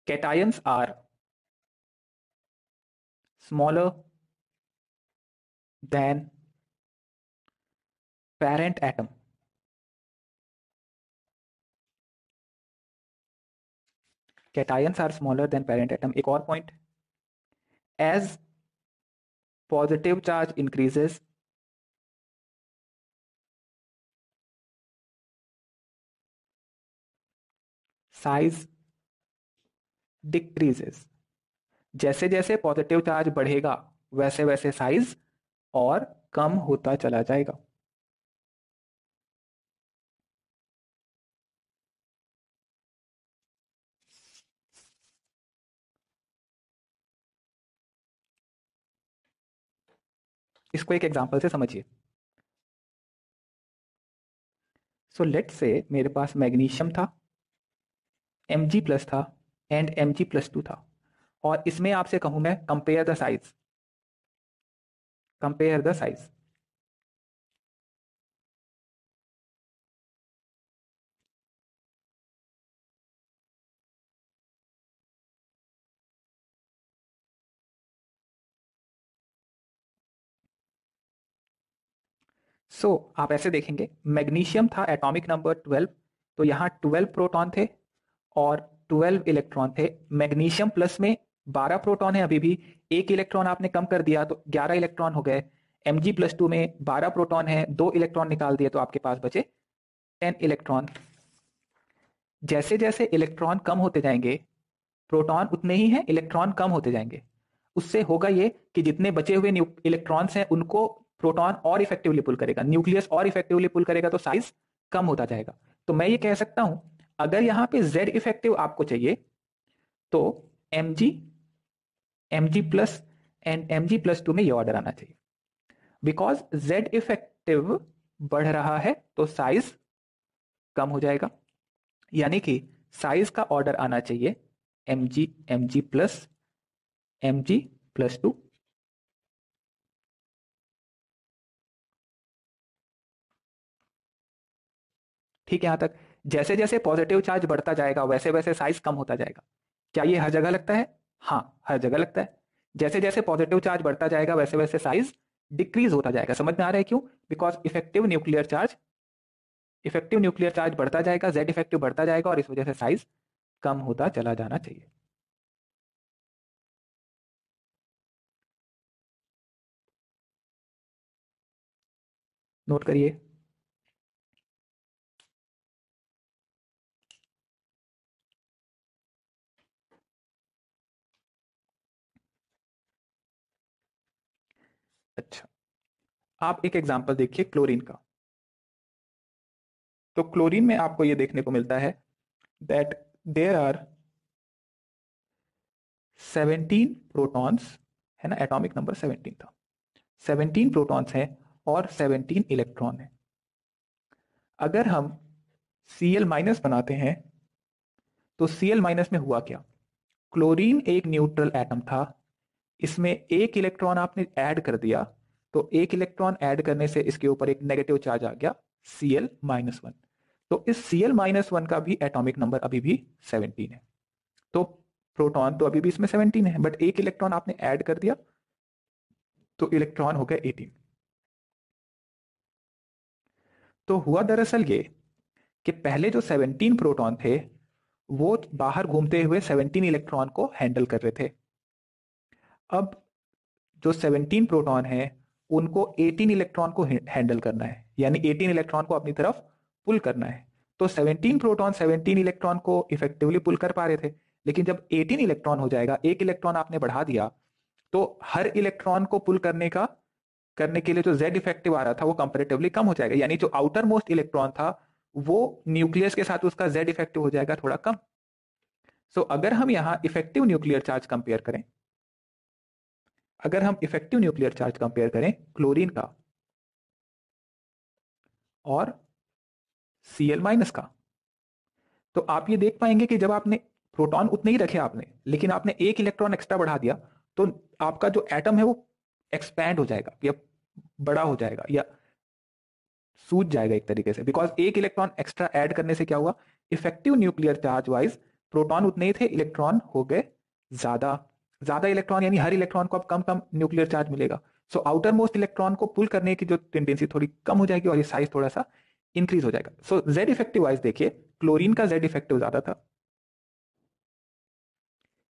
Cations are smaller than parent atom. Cations are smaller than parent atom. एक और point, as positive charge increases, size decreases. जैसे जैसे पॉजिटिव चार्ज बढ़ेगा वैसे वैसे साइज और कम होता चला जाएगा। इसको एक एग्जांपल से समझिए। सो लेट से मेरे पास मैग्नीशियम था, Mg प्लस था एंड Mg+2 था, और इसमें आपसे कहूं मैं compare the size, compare the size. So आप ऐसे देखेंगे, मैग्नीशियम था एटॉमिक नंबर 12, तो यहाँ 12 प्रोटॉन थे और 12 इलेक्ट्रॉन थे। मैग्नीशियम प्लस में 12 प्रोटॉन है अभी भी, एक इलेक्ट्रॉन आपने कम कर दिया तो 11 इलेक्ट्रॉन हो गए। Mg+2 में 12 प्रोटॉन है, 2 इलेक्ट्रॉन निकाल दिए तो आपके पास बचे 10 इलेक्ट्रॉन। जैसे जैसे इलेक्ट्रॉन कम होते जाएंगे, प्रोटॉन उतने ही हैं, इलेक्ट्रॉन कम होते जाएंगे। उससे होगा ये कि जितने बचे हुए इलेक्ट्रॉन्स हैं उनको प्रोटॉन और इफेक्टिवली पुल करेगा, न्यूक्लियस और इफेक्टिवली पुल करेगा, तो साइज कम होता जाएगा। तो मैं ये कह सकता हूं, अगर यहां पे जेड इफेक्टिव आपको चाहिए तो Mg, Mg+ एंड Mg+2 में ये ऑर्डर आना चाहिए। बिकॉज जेड इफेक्टिव बढ़ रहा है तो साइज कम हो जाएगा, यानी कि साइज का ऑर्डर आना चाहिए Mg, Mg+, Mg+2। ठीक है, यहां तक। जैसे जैसे पॉजिटिव चार्ज बढ़ता जाएगा वैसे वैसे साइज कम होता जाएगा। क्या ये हर जगह लगता है? हाँ, हर जगह लगता है। जैसे जैसे पॉजिटिव चार्ज बढ़ता जाएगा वैसे वैसे साइज डिक्रीज होता जाएगा। समझ में आ रहा है क्यों? बिकॉज इफेक्टिव न्यूक्लियर चार्ज बढ़ता जाएगा, जेड इफेक्टिव बढ़ता जाएगा, और इस वजह से साइज कम होता चला जाना चाहिए। नोट करिए। अच्छा, आप एक एग्जांपल देखिए क्लोरीन का। तो क्लोरीन में आपको ये देखने को मिलता है दैट देयर आर 17 प्रोटॉन्स, है ना, एटॉमिक नंबर 17 था। 17 प्रोटॉन्स हैं और 17 इलेक्ट्रॉन है। अगर हम Cl- बनाते हैं तो Cl- में हुआ क्या? क्लोरीन एक न्यूट्रल एटम था, इसमें एक इलेक्ट्रॉन आपने ऐड कर दिया, तो एक इलेक्ट्रॉन ऐड करने से इसके ऊपर एक नेगेटिव चार्ज आ गया Cl-1। तो इस Cl-1 का भी एटॉमिक नंबर अभी भी 17 है। तो प्रोटॉन तो अभी भी इसमें 17 है, बट एक इलेक्ट्रॉन आपने ऐड कर दिया तो इलेक्ट्रॉन हो गए 18। तो हुआ दरअसल ये कि पहले जो 17 प्रोटॉन थे वो बाहर घूमते हुए 17 इलेक्ट्रॉन को हैंडल कर रहे थे। अब जो 17 प्रोटॉन है उनको 18 इलेक्ट्रॉन को हैंडल करना है, यानी 18 इलेक्ट्रॉन को अपनी तरफ पुल करना है। तो 17 प्रोटॉन 17 इलेक्ट्रॉन को इफेक्टिवली पुल कर पा रहे थे, लेकिन जब 18 इलेक्ट्रॉन हो जाएगा, एक इलेक्ट्रॉन आपने बढ़ा दिया, तो हर इलेक्ट्रॉन को पुल करने के लिए जो जेड इफेक्टिव आ रहा था वो कंपेरेटिवली कम हो जाएगा, यानी जो आउटर मोस्ट इलेक्ट्रॉन था वो न्यूक्लियस के साथ उसका जेड इफेक्टिव हो जाएगा थोड़ा कम। सो अगर हम यहां इफेक्टिव न्यूक्लियर चार्ज कंपेयर करें, अगर हम इफेक्टिव न्यूक्लियर चार्ज कंपेयर करें क्लोरीन का और Cl- का, तो आप ये देख पाएंगे कि जब आपने प्रोटॉन उतने ही रखे आपने, लेकिन आपने एक इलेक्ट्रॉन एक्स्ट्रा बढ़ा दिया, तो आपका जो एटम है वो एक्सपैंड हो जाएगा या बड़ा हो जाएगा या सूझ जाएगा एक तरीके से, बिकॉज एक इलेक्ट्रॉन एक्स्ट्रा ऐड करने से क्या हुआ, effective nuclear charge wise proton उतने ही थे, इलेक्ट्रॉन हो गए ज्यादा। ज्यादा इलेक्ट्रॉन यानी हर इलेक्ट्रॉन को अब कम कम न्यूक्लियर चार्ज मिलेगा। सो आउटर मोस्ट इलेक्ट्रॉन को पुल करने की जो टेंडेंसी थोड़ी कम हो जाएगी और ये साइज थोड़ा सा इंक्रीज हो जाएगा। सो जेड इफेक्टिव वाइज देखिए, क्लोरीन का जेड इफेक्टिव ज्यादा था,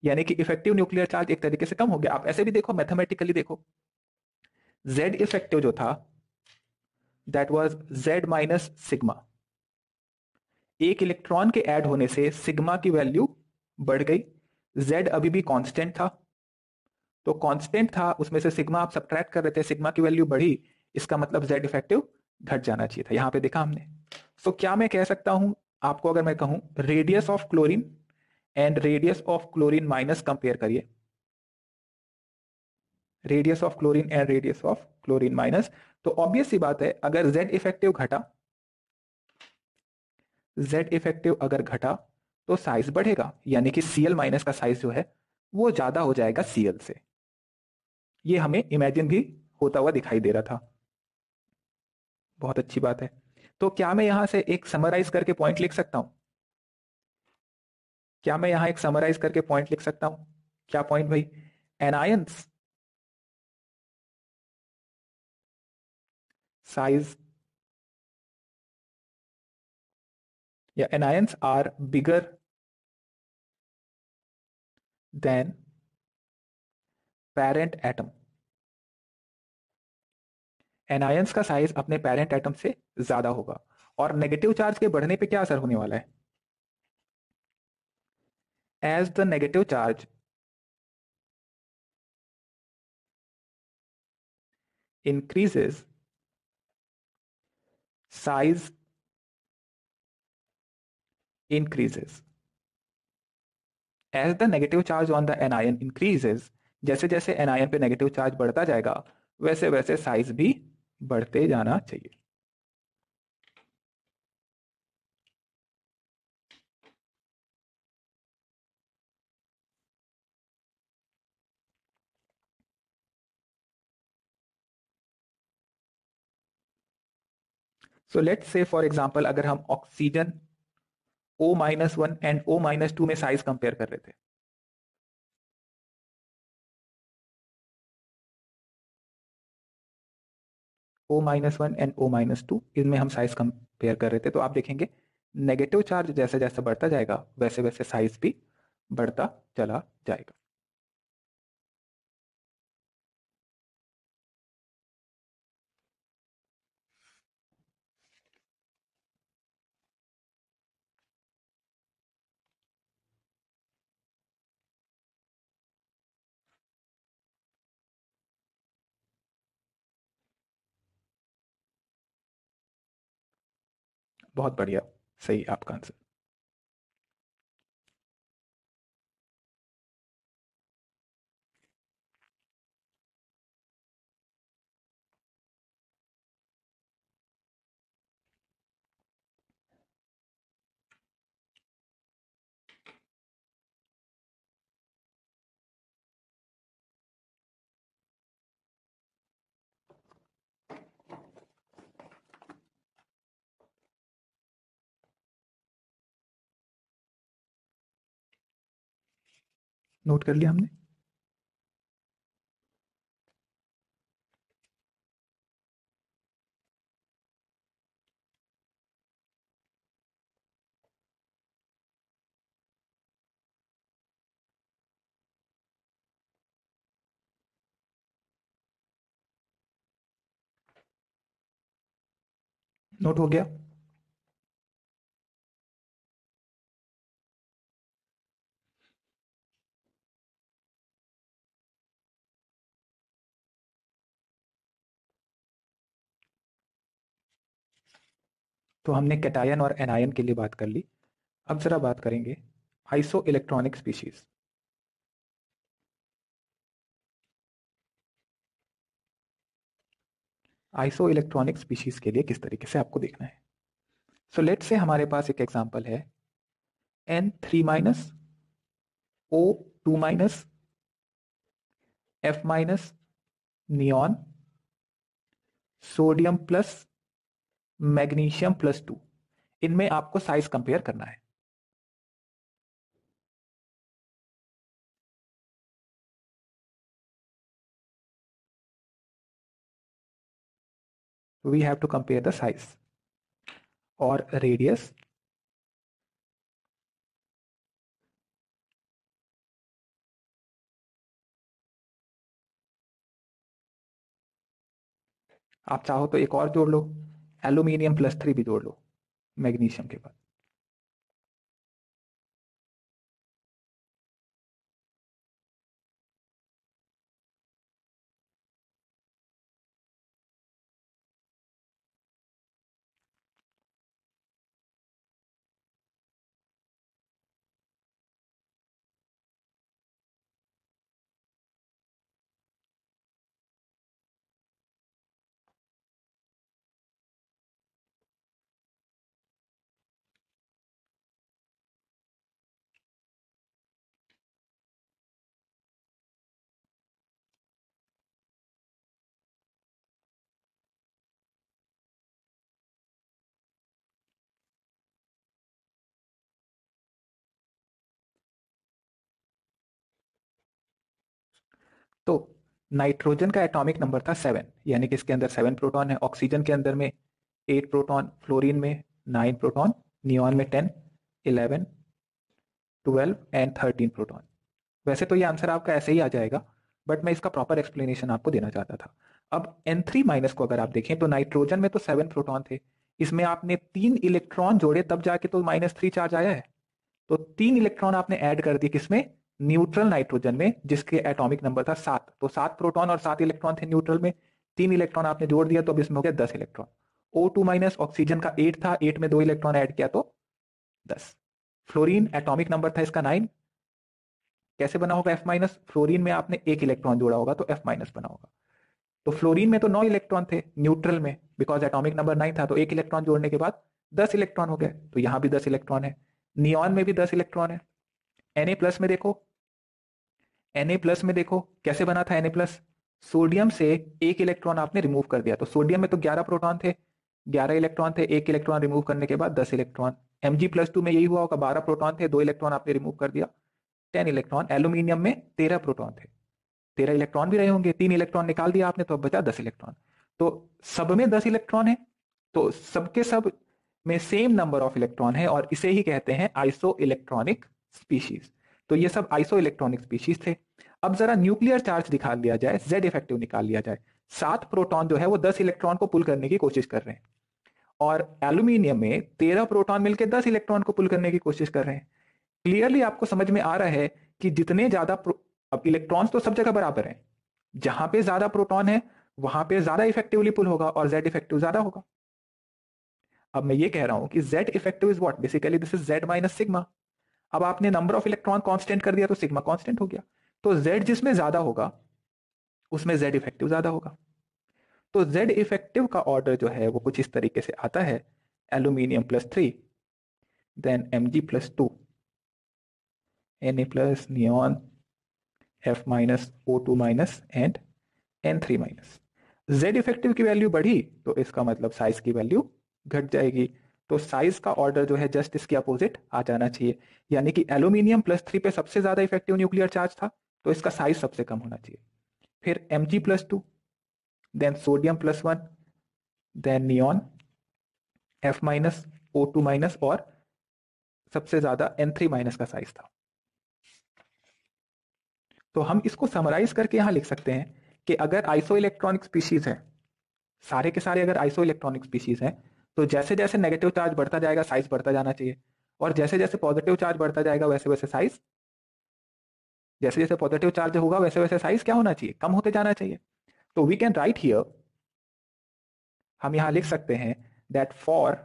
यानी कि इफेक्टिव न्यूक्लियर चार्ज एक तरीके से कम हो गया। आप ऐसे भी देखो, मैथमेटिकली देखो, जेड इफेक्टिव जो था that was Z minus sigma. एक इलेक्ट्रॉन के ऐड होने से सिग्मा की वैल्यू बढ़ गई, जेड अभी भी कांस्टेंट था, तो कांस्टेंट था उसमें से सिग्मा आप सब्ट्रैक्ट कर रहे थे, सिग्मा की वैल्यू बढ़ी, इसका मतलब जेड इफेक्टिव घट जाना चाहिए था, यहां पे देखा हमने। तो क्या मैं कह सकता हूं, आपको अगर मैं कहूं radius of chlorine and radius of chlorine minus compare करिए, radius of chlorine and radius of chlorine minus, तो ऑब्वियस सी बात है अगर जेड इफेक्टिव घटा, जेड इफेक्टिव अगर घटा तो साइज बढ़ेगा, यानी कि Cl- का साइज जो है वो ज्यादा हो जाएगा Cl से। ये हमें इमेजिन भी होता हुआ दिखाई दे रहा था। बहुत अच्छी बात है। तो क्या मैं यहां से एक समराइज करके पॉइंट लिख सकता हूं, क्या मैं यहां एक समराइज करके पॉइंट लिख सकता हूं? क्या पॉइंट भाई? एनायंस साइज या anions are bigger than parent atom. Anions का साइज अपने पेरेंट एटम से ज्यादा होगा, और नेगेटिव चार्ज के बढ़ने पे क्या असर होने वाला है? As the negative charge increases, size increases. As the negative charge on the anion increases, जैसे जैसे एनायन पे नेगेटिव चार्ज बढ़ता जाएगा वैसे वैसे साइज भी बढ़ते जाना चाहिए। So let's say for example अगर हम ऑक्सीजन O-1 एंड O-2 में साइज कंपेयर कर रहे थे, O-1 एंड O-2 इनमें हम साइज कंपेयर कर रहे थे, तो आप देखेंगे नेगेटिव चार्ज जैसे जैसे बढ़ता जाएगा वैसे वैसे साइज भी बढ़ता चला जाएगा। बहुत बढ़िया, सही आपका आंसर। नोट कर लिया हमने। नोट हो गया। तो हमने कैटायन और एनायन के लिए बात कर ली। अब जरा बात करेंगे iso electronic species. Iso electronic species के लिए किस तरीके से आपको देखना है। सो लेट से हमारे पास एक एग्जांपल है N3 O2 F neon sodium plus magnesium +2। इनमें आपको साइज कंपेयर करना है। We have to compare the size और रेडियस आप चाहो तो एक और जोड़ लो, एल्यूमिनियम +3 भी जोड़ लो मैग्नीशियम के बाद। तो नाइट्रोजन का एटॉमिक नंबर था 7, यानी कि इसके अंदर 7 प्रोटॉन है। ऑक्सीजन के अंदर में 8 प्रोटॉन, फ्लोरीन में 9 प्रोटॉन, नियॉन में 10, 11, 12 एंड 13 प्रोटॉन। वैसे तो ये आंसर आपका ऐसे ही आ जाएगा, बट मैं इसका प्रॉपर एक्सप्लेनेशन आपको देना चाहता था। अब N3- को अगर आप देखें तो नाइट्रोजन में तो 7 प्रोटॉन थे, इसमें आपने 3 इलेक्ट्रॉन जोड़े तब जाके तो -3 चार्ज आया है। तो 3 इलेक्ट्रॉन आपने ऐड कर दिए किसमें, न्यूट्रल नाइट्रोजन में, जिसके एटॉमिक नंबर था 7। तो 7 प्रोटॉन और 7 इलेक्ट्रॉन थे न्यूट्रल में, 3 इलेक्ट्रॉन आपने जोड़ दिया तो अब इसमें हो गया 10 इलेक्ट्रॉन। O2- ऑक्सीजन का 8 था, 8 में 2 इलेक्ट्रॉन ऐड किया तो 10। फ्लोरीन एटॉमिक नंबर था इसका 9, कैसे बना होगा F-? फ्लोरीन में आपने एक इलेक्ट्रॉन जोड़ा होगा तो F- बना होगा। तो फ्लोरीन में तो 9 इलेक्ट्रॉन थे न्यूट्रल में, बिकॉज एटॉमिक नंबर 9 था, तो एक इलेक्ट्रॉन जोड़ने के बाद 10 इलेक्ट्रॉन हो गए, तो यहां भी 10 इलेक्ट्रॉन है। नियॉन में भी 10 इलेक्ट्रॉन है। Na+ में देखो, Na+ में देखो कैसे बना था Na+, सोडियम से एक इलेक्ट्रॉन आपने रिमूव कर दिया, तो सोडियम में तो 11 प्रोटॉन थे, 11 इलेक्ट्रॉन थे, एक इलेक्ट्रॉन रिमूव करने के बाद 10 इलेक्ट्रॉन। Mg+2 में यही हुआ होगा, 12 प्रोटॉन थे, 2 इलेक्ट्रॉन आपने रिमूव कर दिया, 10 इलेक्ट्रॉन। एल्यूमिनियम में 13 प्रोटॉन थे, 13 इलेक्ट्रॉन भी रहे होंगे, 3 इलेक्ट्रॉन निकाल दिया आपने तो अब बचा 10 इलेक्ट्रॉन। तो सब में 10 इलेक्ट्रॉन है, तो सबके सब में सेम नंबर ऑफ इलेक्ट्रॉन है, और इसे ही कहते हैं आइसो इलेक्ट्रॉनिक स्पीशीज। तो ये सब आइसो इलेक्ट्रॉनिक स्पीशीज थे। अब जरा न्यूक्लियर चार्ज दिखा लिया जाए, जेड इफेक्टिव निकाल लिया जाए। 7 प्रोटॉन जो है वो 10 इलेक्ट्रॉन को पुल करने की कोशिश कर रहे हैं, और एल्यूमिनियम में 13 प्रोटॉन मिलकर 10 इलेक्ट्रॉन को पुल करने की कोशिश कर रहे हैं। क्लियरली आपको समझ में आ रहा है कि जितने ज्यादा अब इलेक्ट्रॉन्स तो सब जगह बराबर हैं, जहां पे ज्यादा प्रोटॉन है वहां पे ज्यादा इफेक्टिवली पुल होगा और जेड इफेक्टिव ज्यादा होगा। अब मैं ये कह रहा हूं कि Z effective is what, basically this is Z minus sigma. अब आपने नंबर ऑफ इलेक्ट्रॉन कांस्टेंट कर दिया तो सिग्मा कांस्टेंट हो गया, तो जेड जिसमें ज्यादा होगा उसमें जेड इफेक्टिव ज्यादा होगा। तो जेड इफेक्टिव का ऑर्डर जो है वो कुछ इस तरीके से आता है, aluminium +3, then Mg+2, Na+, neon, F-, O2- and N3-। Z effective की वैल्यू बढ़ी तो इसका मतलब साइज की वैल्यू घट जाएगी। तो साइज का ऑर्डर जो है जस्ट इसके अपोजिट आ जाना चाहिए, यानी कि एल्यूमिनियम +3 पे सबसे ज्यादा इफेक्टिव न्यूक्लियर चार्ज था, तो इसका साइज सबसे कम होना चाहिए। फिर Mg+2, then sodium +1, then neon F-, O2-, और सबसे ज्यादा N3- का साइज था। तो हम इसको समराइज करके यहां लिख सकते हैं कि अगर आइसो इलेक्ट्रॉनिक स्पीशीज है, सारे के सारे अगर आइसो इलेक्ट्रॉनिक स्पीशीज हैं, तो जैसे जैसे नेगेटिव चार्ज बढ़ता जाएगा साइज बढ़ता जाना चाहिए, और जैसे जैसे पॉजिटिव चार्ज बढ़ता जाएगा वैसे वैसे साइज, जैसे जैसे पॉजिटिव चार्ज होगा वैसे वैसे साइज क्या होना चाहिए, कम होते जाना चाहिए। तो वी कैन राइट हियर, हम यहां लिख सकते हैं that for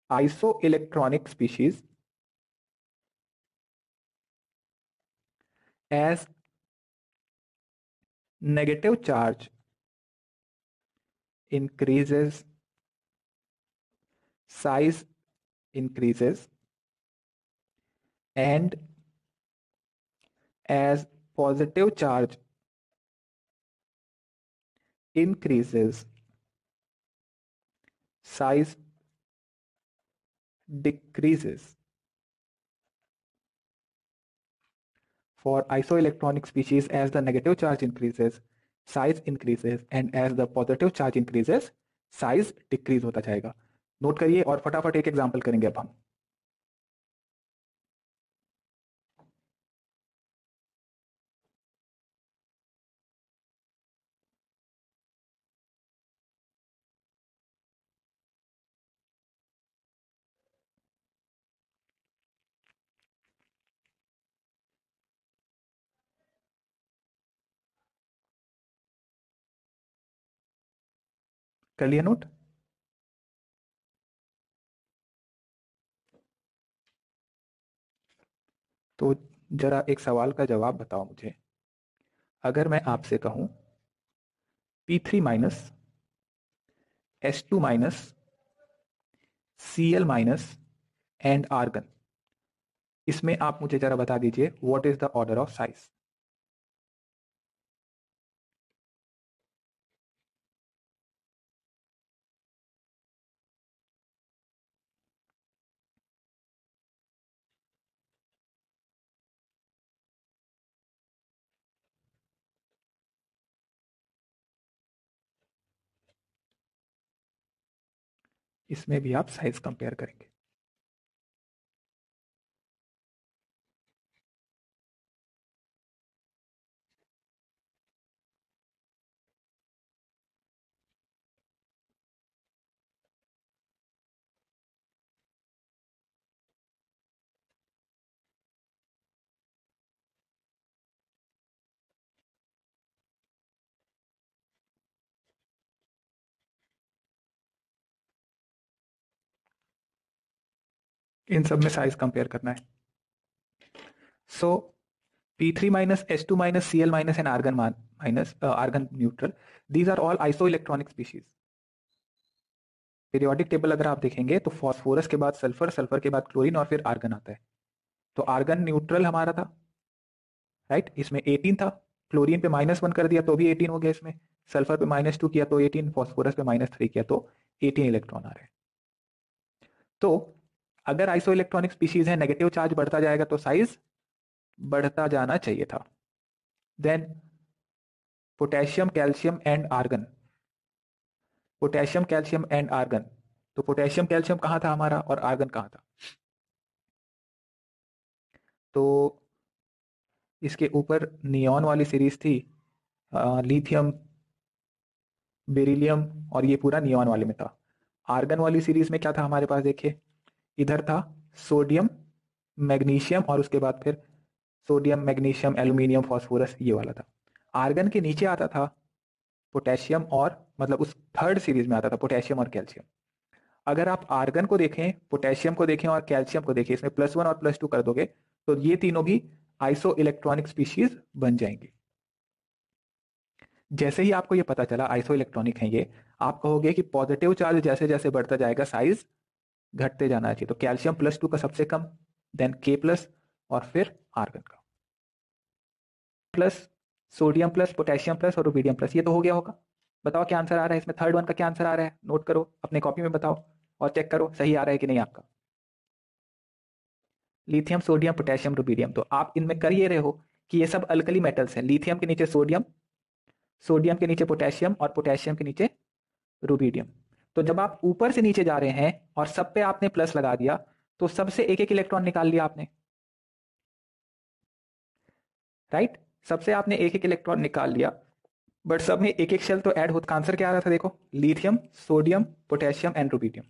iso electronic species as negative charge increases, size increases, and as positive charge increases, size decreases. For isoelectronic species, as the negative charge increases, size increases, and as the positive charge increases, size decrease होता जाएगा। नोट करिए और फटाफट एक एग्जांपल करेंगे अब हम। कर लिया नोट? तो जरा एक सवाल का जवाब बताओ मुझे। अगर मैं आपसे कहूं P3-, S2-, Cl- and argon, इसमें आप मुझे जरा बता दीजिए what is the order of size. इसमें भी आप साइज कंपेयर करेंगे। इन सब में साइज कंपेयर करना है। सो P3-, S2-, Cl- and argon neutral, these are all isoelectronic species। Periodic table अगर आप देखेंगे तो फॉस्फोरस के बाद सल्फर, सल्फर के बाद क्लोरीन और फिर आर्गन आता है। तो आर्गन न्यूट्रल हमारा था, राइट, इसमें 18 था। क्लोरीन पे -1 कर दिया तो भी 18 हो गया इसमें, सल्फर पे -2 किया तो 18, फॉस्फोरस पे -3 किया तो 18 इलेक्ट्रॉन आ रहे हैं। तो अगर आइसो इलेक्ट्रॉनिक स्पीशीज है, नेगेटिव चार्ज बढ़ता जाएगा तो साइज बढ़ता जाना चाहिए था। Then potassium, calcium and argon, potassium, calcium and argon, तो पोटेशियम कैल्शियम कहां था हमारा और आर्गन कहां था? तो इसके ऊपर नियॉन वाली सीरीज थी, लिथियम, बेरिलियम, और ये पूरा नियॉन वाले में था। आर्गन वाली सीरीज में क्या था हमारे पास, देखिए इधर था सोडियम, मैग्नीशियम, और उसके बाद फिर सोडियम, मैग्नीशियम, एल्यूमिनियम, फास्फोरस, ये वाला था। आर्गन के नीचे आता था पोटेशियम, और मतलब उस थर्ड सीरीज में आता था पोटेशियम और कैल्शियम। अगर आप आर्गन को देखें, पोटेशियम को देखें और कैल्शियम को देखें, इसमें +1 और +2 कर दोगे तो ये तीनों भी आइसो इलेक्ट्रॉनिक स्पीशीज बन जाएंगे। जैसे ही आपको ये पता चला आइसो इलेक्ट्रॉनिक है ये, आप कहोगे कि पॉजिटिव चार्ज जैसे जैसे बढ़ता जाएगा साइज घटते जाना चाहिए। तो कैल्शियम +2 का सबसे कम, देन K+, और फिर आर्गन का plus, sodium plus, potassium plus और रुबीडियम प्लस। ये तो हो गया होगा। बताओ क्या आंसर आ रहा है इसमें, थर्ड वन का क्या आंसर आ रहा है, नोट करो अपने कॉपी में बताओ। और चेक करो सही आ रहा है कि नहीं आपका। लिथियम, सोडियम, पोटेशियम, रुबीडियम, तो आप इनमें कर ये रहे हो कि ये सब अल्कली मेटल्स हैं। लिथियम के नीचे सोडियम, सोडियम के नीचे पोटेशियम और पोटेशियम के नीचे रुबीडियम। तो जब आप ऊपर से नीचे जा रहे हैं और सब पे आपने प्लस लगा दिया तो सबसे एक एक इलेक्ट्रॉन निकाल लिया आपने, राइट। सबसे आपने एक एक इलेक्ट्रॉन निकाल लिया, बट सब में एक एक शेल तो ऐड होता। आंसर क्या आ रहा था देखो, lithium, sodium, potassium and rubidium.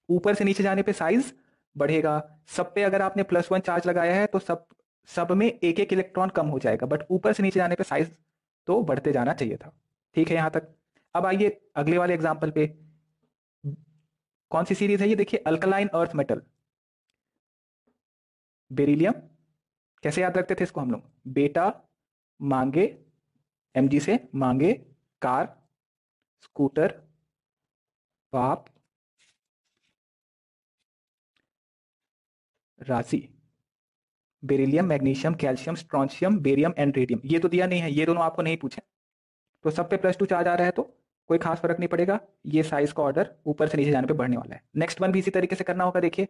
ऊपर से नीचे जाने पे साइज बढ़ेगा। सब पे अगर आपने +1 चार्ज लगाया है तो सब सब में एक एक इलेक्ट्रॉन कम हो जाएगा, बट ऊपर से नीचे जाने पे साइज तो बढ़ते जाना चाहिए था। ठीक है यहां तक। अब आइए अगले वाले एग्जाम्पल पे। कौन सी सीरीज है ये, देखिए अल्कलाइन अर्थ मेटल, बेरिलियम। कैसे याद रखते थे इसको हम लोग, बेटा मांगे, एमजी से मांगे, कार, स्कूटर, बाप, राशि। Beryllium, magnesium, calcium, strontium, barium and radium, ये तो दिया नहीं है, ये दोनों आपको नहीं पूछे। तो सब पे +2 चार्ज आ रहा है तो कोई खास फर्क नहीं पड़ेगा, ये साइज का ऑर्डर ऊपर से नीचे जाने पे बढ़ने वाला है। नेक्स्ट वन भी इसी तरीके से करना होगा। देखिए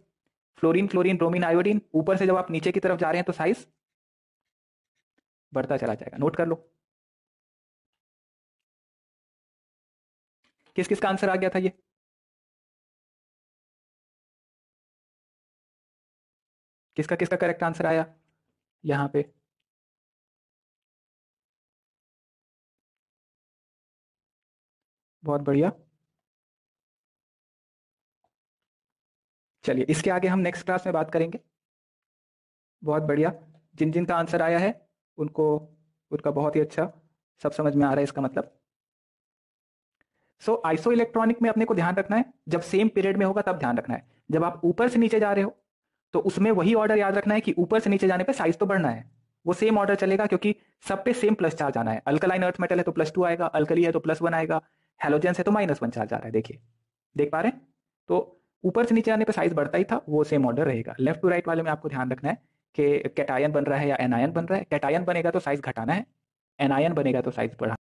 फ्लोरीन, क्लोरीन, ब्रोमीन, आयोडीन, ऊपर से जब आप नीचे की तरफ जा रहे हैं तो साइज बढ़ता चला जाएगा। नोट कर लो किस किस का आंसर आ गया था ये। किसका किसका करेक्ट आंसर आया यहाँ पे। बहुत बढ़िया। चलिए इसके आगे हम नेक्स्ट क्लास में बात करेंगे। बहुत बढ़िया। जिन जिन का आंसर आया है उनको, उनका बहुत ही अच्छा, सब समझ में आ रहा है इसका मतलब। सो आइसो इलेक्ट्रॉनिक में अपने को ध्यान रखना है, जब सेम पीरियड में होगा तब ध्यान रखना है। जब आप ऊपर से नीचे जा रहे हो तो उसमें वही ऑर्डर याद रखना है कि ऊपर से नीचे जाने पे साइज तो बढ़ना है, वो सेम ऑर्डर चलेगा क्योंकि सब पे सेम प्लस चार्ज आना है। अल्कलाइन अर्थ मेटल है तो +2 आएगा, अल्कली है तो +1 आएगा, हेलोजेंस है तो -1 चार्ज आ रहा है। देखिए देख पा रहे हैं। तो ऊपर से नीचे आने पे साइज बढ़ता ही था, वो सेम ऑर्डर रहेगा। लेफ्ट टू राइट वाले में आपको ध्यान रखना है कि कैटायन बन रहा है या एनायन बन रहा है। कैटायन बनेगा तो साइज घटाना है, एनायन बनेगा तो साइज बढ़ाना है।